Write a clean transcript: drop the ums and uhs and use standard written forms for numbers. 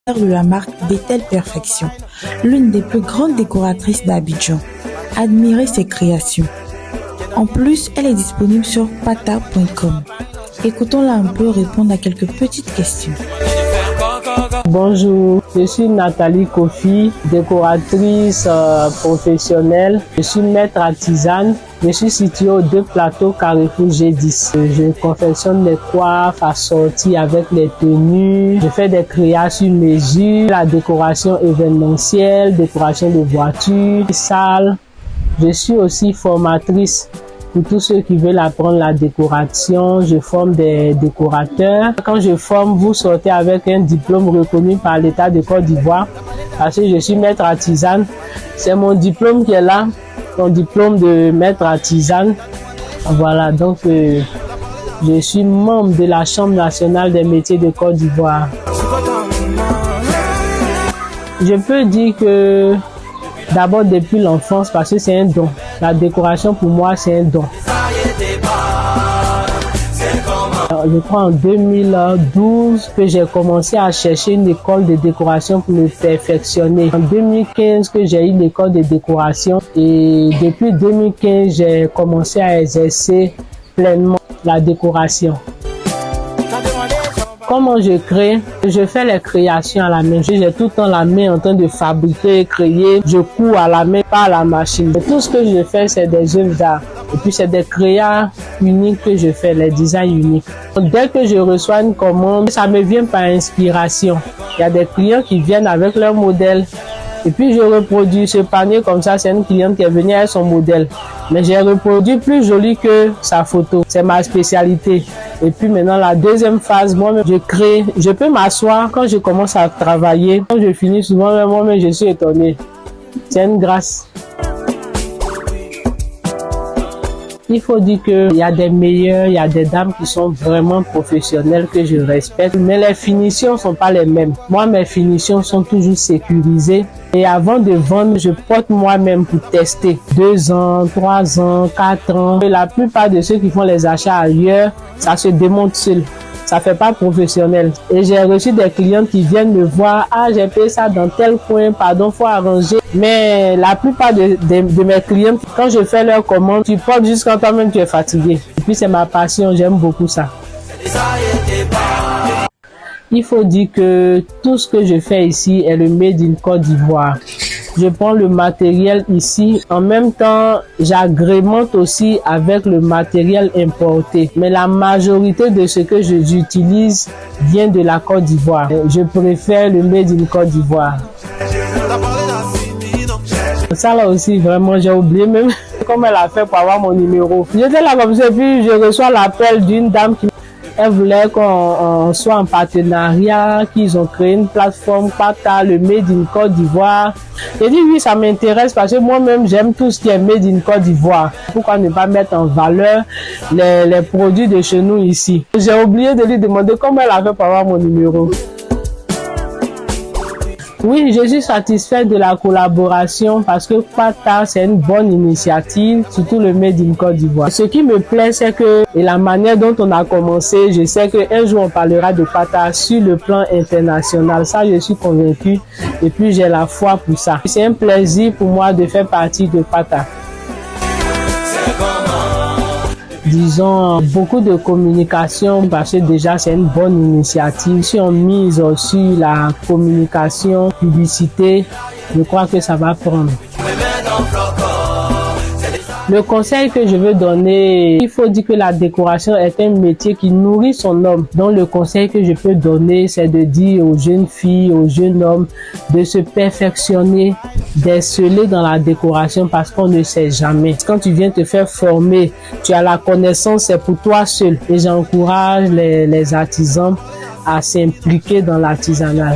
de la marque Bethel Perfection, l'une des plus grandes décoratrices d'Abidjan. Admirez ses créations. En plus, elle est disponible sur pata.com. Écoutons-la un peu répondre à quelques petites questions. Bonjour, je suis Nathalie Kofi, décoratrice professionnelle. Je suis maître artisane. Je suis située aux 2 plateaux Carrefour G10. Je confectionne les coiffes assorties avec les tenues. Je fais des créations sur mesure, la décoration événementielle, décoration de voitures, salles. Je suis aussi formatrice. Pour tous ceux qui veulent apprendre la décoration, je forme des décorateurs. Quand je forme, vous sortez avec un diplôme reconnu par l'État de Côte d'Ivoire parce que je suis maître artisane. C'est mon diplôme qui est là, mon diplôme de maître artisane. Voilà, donc je suis membre de la Chambre nationale des métiers de Côte d'Ivoire. Je peux dire que d'abord depuis l'enfance parce que c'est un don. La décoration pour moi c'est un don. Je crois en 2012 que j'ai commencé à chercher une école de décoration pour me perfectionner. En 2015 que j'ai eu l'école de décoration et depuis 2015 j'ai commencé à exercer pleinement la décoration. Comment je crée? Je fais les créations à la main. J'ai tout le temps la main en train de fabriquer, créer. Je couds à la main, pas à la machine. Et tout ce que je fais, c'est des œuvres d'art. Et puis, c'est des créas uniques que je fais, les designs uniques. Dès que je reçois une commande, ça me vient par inspiration. Il y a des clients qui viennent avec leur modèle. Et puis, je reproduis ce panier comme ça. C'est une cliente qui est venue avec son modèle. Mais j'ai reproduit plus joli que sa photo. C'est ma spécialité. Et puis maintenant, la deuxième phase, moi-même, je crée. Je peux m'asseoir quand je commence à travailler. Quand je finis souvent, moi-même, je suis étonné. C'est une grâce. Il faut dire qu'il y a des meilleurs, il y a des dames qui sont vraiment professionnelles que je respecte, mais les finitions ne sont pas les mêmes. Moi, mes finitions sont toujours sécurisées. Et avant de vendre, je porte moi-même pour tester. 2 ans, 3 ans, 4 ans. Et la plupart de ceux qui font les achats ailleurs, ça se démonte seul. Ça fait pas professionnel. Et j'ai reçu des clients qui viennent me voir. Ah, j'ai payé ça dans tel coin, pardon, faut arranger. Mais la plupart de mes clients, quand je fais leur commande, tu portes jusqu'à toi-même, tu es fatigué. Et puis c'est ma passion, j'aime beaucoup ça. Il faut dire que tout ce que je fais ici est le made in Côte d'Ivoire. Je prends le matériel ici. En même temps, j'agrémente aussi avec le matériel importé. Mais la majorité de ce que j'utilise vient de la Côte d'Ivoire. Je préfère le made in Côte d'Ivoire. Ça là aussi, vraiment, j'ai oublié même comment elle a fait pour avoir mon numéro. J'étais là comme ça, puis je reçois l'appel d'une dame qui elle voulait qu'on soit en partenariat, qu'ils ont créé une plateforme Pata, le Made in Côte d'Ivoire. J'ai dit oui, ça m'intéresse parce que moi-même j'aime tout ce qui est Made in Côte d'Ivoire. Pourquoi ne pas mettre en valeur les produits de chez nous ici? J'ai oublié de lui demander comment elle avait pour avoir mon numéro. Oui, je suis satisfait de la collaboration parce que Pata, c'est une bonne initiative, surtout le Made in Côte d'Ivoire. Ce qui me plaît, c'est que et la manière dont on a commencé, je sais qu'un jour on parlera de Pata sur le plan international. Ça, je suis convaincu et puis j'ai la foi pour ça. C'est un plaisir pour moi de faire partie de Pata. Disons, beaucoup de communication parce que déjà c'est une bonne initiative. Si on mise sur la communication, publicité, je crois que ça va prendre. Le conseil que je veux donner, il faut dire que la décoration est un métier qui nourrit son homme. Donc le conseil que je peux donner, c'est de dire aux jeunes filles, aux jeunes hommes de se perfectionner, d'exceller dans la décoration parce qu'on ne sait jamais. Quand tu viens te faire former, tu as la connaissance, c'est pour toi seul. Et j'encourage les artisans à s'impliquer dans l'artisanat.